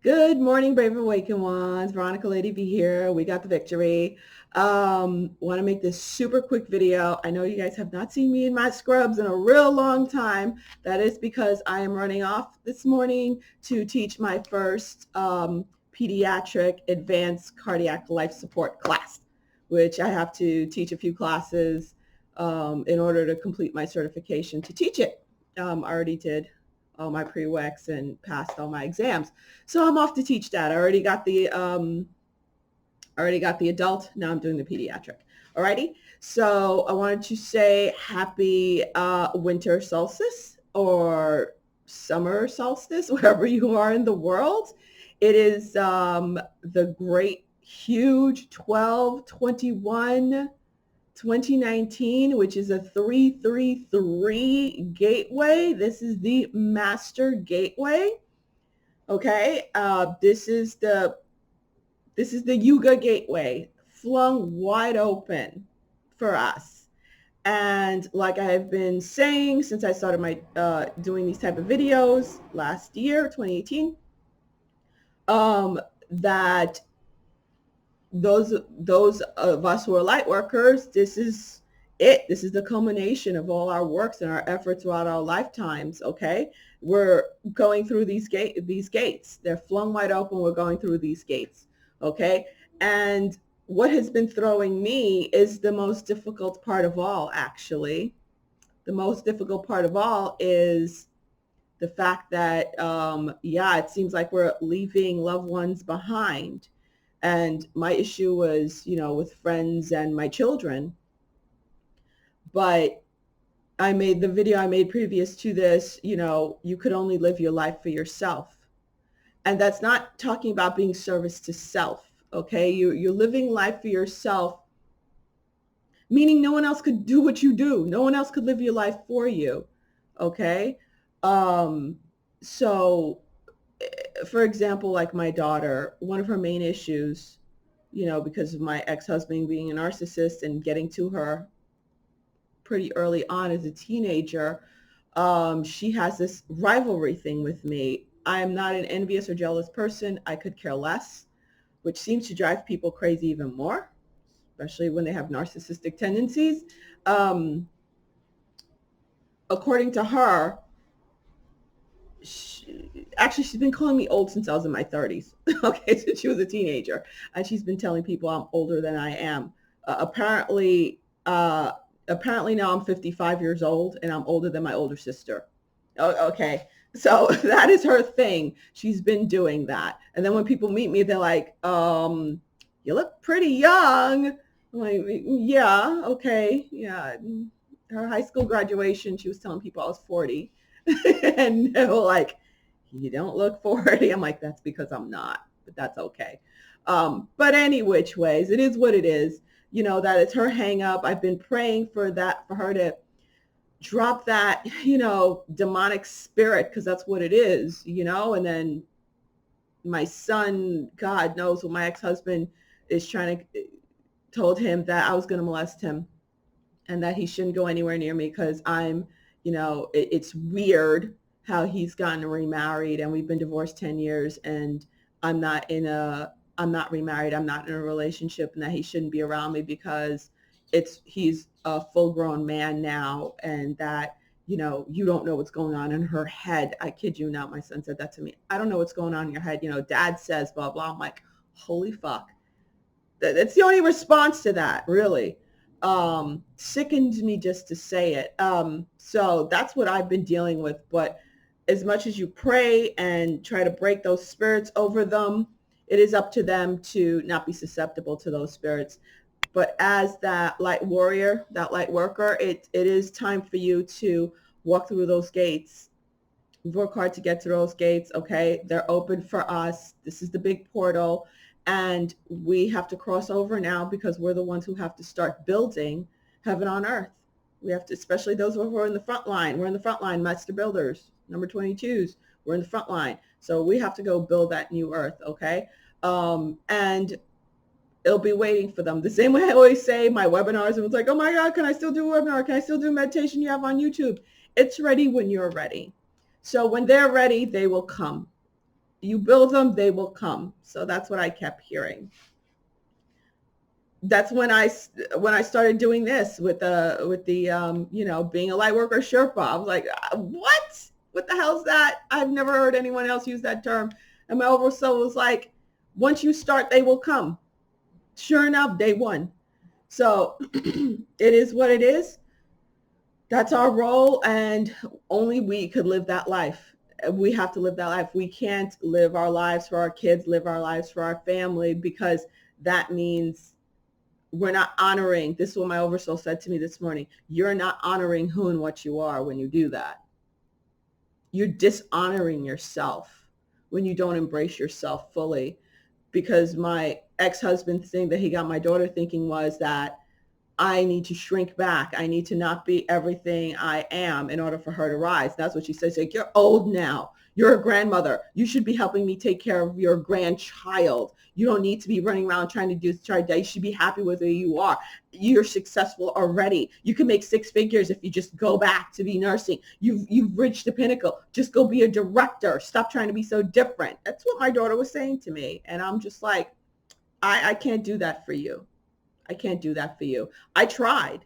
Good morning, brave awakened ones. Veronica Lady B here. We got the victory. Want to make this super quick video. I know you guys have not seen me in my scrubs in a real long time. That is because I am running off this morning to teach my first pediatric advanced cardiac life support class, which I have to teach a few classes in order to complete my certification to teach it. I already did all my prereqs and passed all my exams. So I'm off to teach that. I already got the adult. Now I'm doing the pediatric. Alrighty. So I wanted to say happy winter solstice or summer solstice, wherever you are in the world. It is the great, huge 12/21 2019, which is a 333 gateway. This is the master gateway. Okay, this is the Yuga gateway, flung wide open for us. And like I have been saying since I started my doing these type of videos last year, 2018, that those of us who are light workers, this is it. This is the culmination of all our works and our efforts throughout our lifetimes. Okay, we're going through these gates. They're flung wide open. We're going through these gates. Okay, and what has been throwing me is the most difficult part of all. Actually, the most difficult part of all is the fact that yeah, it seems like we're leaving loved ones behind. And my issue was, with friends and my children. But I made the video I made previous to this, you could only live your life for yourself. And that's not talking about being service to self. Okay. You're living life for yourself, meaning no one else could do what you do. No one else could live your life for you. Okay. So for example, like my daughter, one of her main issues, because of my ex-husband being a narcissist and getting to her pretty early on as a teenager, she has this rivalry thing with me. I am not an envious or jealous person. I could care less, which seems to drive people crazy even more, especially when they have narcissistic tendencies. Um, According to her, she's been calling me old since I was in my 30s. Okay, since she was a teenager, and she's been telling people I'm older than I am. Uh, apparently now I'm 55 years old and I'm older than my older sister. Okay, so that is her thing. She's been doing that, and then when people meet me, they're like, "You look pretty young." I'm like, "Yeah, okay, yeah." Her high school graduation, she was telling people I was 40. And they were like, "You don't look 40." I'm like, "That's because I'm not, but that's okay." But any which ways, it is what it is. That it's her hang up. I've been praying for that, for her to drop that, demonic spirit, because that's what it is, and then my son, God knows what my ex-husband is told him that I was going to molest him and that he shouldn't go anywhere near me because it's weird how he's gotten remarried, and we've been divorced 10 years, and I'm not remarried. I'm not in a relationship, and that he shouldn't be around me because he's a full grown man now, and that, you don't know what's going on in her head. I kid you not. My son said that to me. I don't know what's going on in your head. Dad says blah, blah. I'm like, holy fuck. That's the only response to that, really. Sickens me just to say it. So that's what I've been dealing with. But as much as you pray and try to break those spirits over them, it is up to them to not be susceptible to those spirits. But as that light warrior, that light worker, it is time for you to walk through those gates. Work hard to get to those gates. Okay, they're open for us. This is the big portal. And we have to cross over now because we're the ones who have to start building heaven on earth. We have to, especially those who are in the front line. We're in the front line, master builders, number 22s. We're in the front line. So we have to go build that new earth, okay? And it'll be waiting for them. The same way I always say my webinars, everyone's like, "Oh my God, can I still do a webinar? Can I still do meditation you have on YouTube?" It's ready when you're ready. So when they're ready, they will come. You build them, they will come. So that's what I kept hearing. That's when I started doing this with the being a light worker Sherpa. I was like, what the hell's that? I've never heard anyone else use that term. And my overall soul was like, once you start, they will come. Sure enough, day one. So it is what it is. That's our role, and only we could live that life. We have to live that life. We can't live our lives for our kids, live our lives for our family, because that means we're not honoring. This is what my oversoul said to me this morning. You're not honoring who and what you are when you do that. You're dishonoring yourself when you don't embrace yourself fully. Because my ex-husband's thing that he got my daughter thinking was that I need to shrink back. I need to not be everything I am in order for her to rise. That's what she says. Like, you're old now. You're a grandmother. You should be helping me take care of your grandchild. You don't need to be running around trying to you should be happy with who you are. You're successful already. You can make six figures if you just go back to be nursing. You've reached the pinnacle. Just go be a director. Stop trying to be so different. That's what my daughter was saying to me. And I'm just like, I can't do that for you. I can't do that for you. I tried.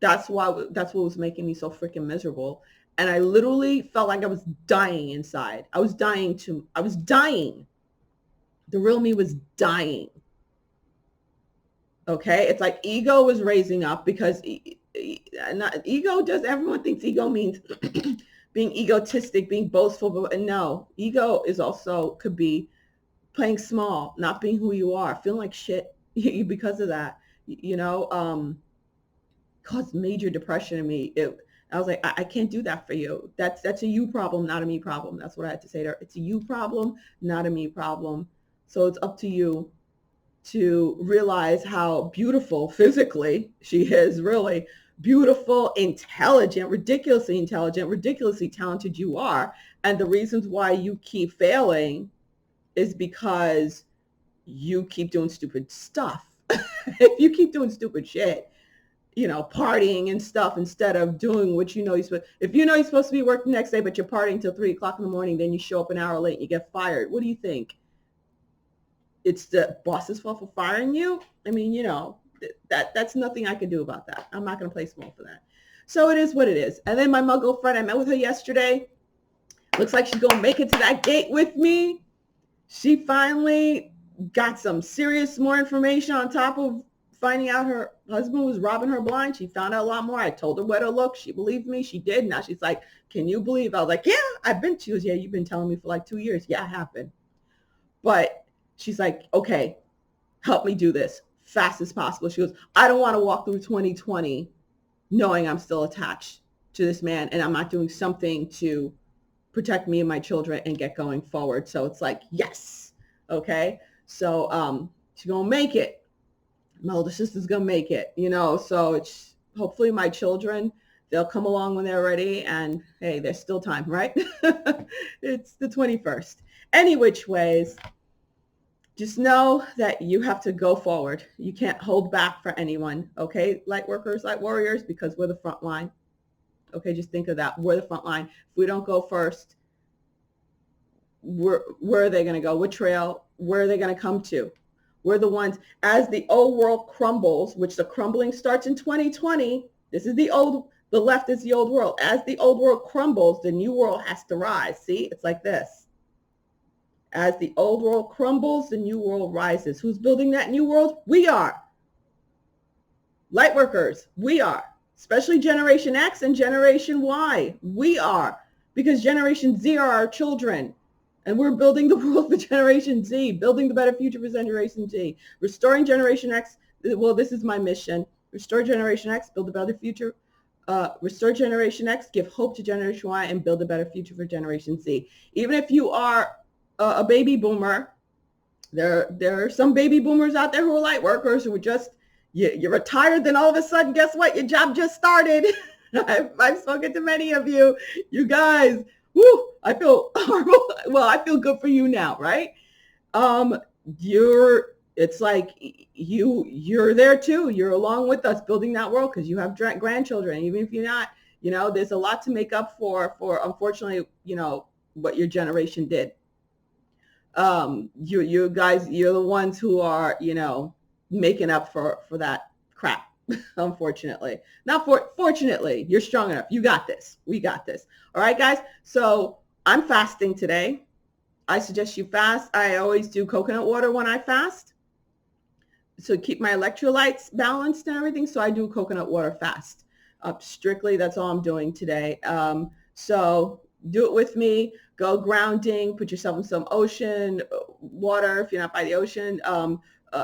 That's what was making me so freaking miserable. And I literally felt like I was dying inside. I was dying. The real me was dying. Okay. It's like ego was raising up because everyone thinks ego means being egotistic, being boastful. But no, ego is also could be playing small, not being who you are, feeling like shit because of that. Caused major depression in me. I was like, I can't do that for you. That's a you problem, not a me problem. That's what I had to say to her. It's a you problem, not a me problem. So it's up to you to realize how beautiful physically she is, really beautiful, intelligent, ridiculously talented you are. And the reasons why you keep failing is because you keep doing stupid stuff. If you keep doing stupid shit, partying and stuff instead of doing what you're supposed. If you're supposed to be working the next day, but you're partying till 3:00 in the morning, then you show up an hour late and you get fired. What do you think? It's the boss's fault for firing you? I mean, that's nothing I can do about that. I'm not going to play small for that. So it is what it is. And then my muggle friend, I met with her yesterday. Looks like she's going to make it to that gate with me. She finally got some serious more information on top of finding out her husband was robbing her blind. She found out a lot more. I told her where to look. She believed me. She did. Now she's like, can you believe? I was like, yeah, I've been. She goes, yeah, you've been telling me for like 2 years. Yeah, I have been. But she's like, okay, help me do this fast as possible. She goes, I don't want to walk through 2020 knowing I'm still attached to this man and I'm not doing something to protect me and my children and get going forward. So it's like, yes. Okay. So she's going to make it. My older sister's going to make it, so it's hopefully my children, they'll come along when they're ready, and hey, there's still time, right? It's the 21st. Any which ways, just know that you have to go forward. You can't hold back for anyone. Okay. Light workers, light warriors, because we're the front line. Okay. Just think of that. We're the front line. If we don't go first, where are they going to go? What trail? Where are they going to come to? We're the ones, as the old world crumbles, which the crumbling starts in 2020. This is the left is the old world. As the old world crumbles, the new world has to rise. See, it's like this. As the old world crumbles, the new world rises. Who's building that new world? We are. Light workers, we are. Especially Generation X and Generation Y. We are. Because Generation Z are our children. And we're building the world for Generation Z, building the better future for Generation Z. Restoring Generation X, well, this is my mission. Restore Generation X, build a better future. Restore Generation X, give hope to Generation Y, and build a better future for Generation Z. Even if you are a baby boomer, there are some baby boomers out there who are light workers who are just, you're retired, then all of a sudden, guess what? Your job just started. I've spoken to many of you. You guys, woo, I feel horrible. Well, I feel good for you now, right? It's like you're there too. You're along with us building that world because you have grandchildren. Even if you're not, there's a lot to make up for unfortunately, what your generation did. You guys, you're the ones who are, making up for that crap. Unfortunately, not fortunately, you're strong enough. You got this. We got this. All right, guys. So I'm fasting today. I suggest you fast. I always do coconut water when I fast, so keep my electrolytes balanced and everything. So I do coconut water fast. Strictly, that's all I'm doing today. So do it with me. Go grounding. Put yourself in some ocean water if you're not by the ocean.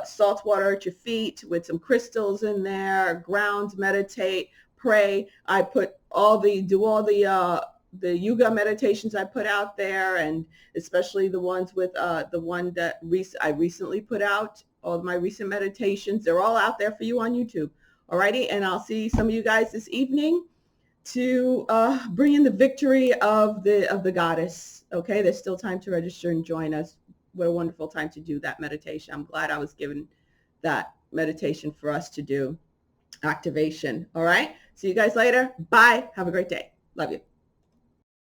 Salt water at your feet with some crystals in there. Ground, meditate, pray. I put do all the yoga meditations I put out there, and especially the ones with the one that I recently put out. All of my recent meditations, they're all out there for you on YouTube. Alrighty, and I'll see some of you guys this evening to bring in the victory of the goddess. Okay, there's still time to register and join us. What a wonderful time to do that meditation. I'm glad I was given that meditation for us to do activation. All right, see you guys later. Bye. Have a great day. Love you.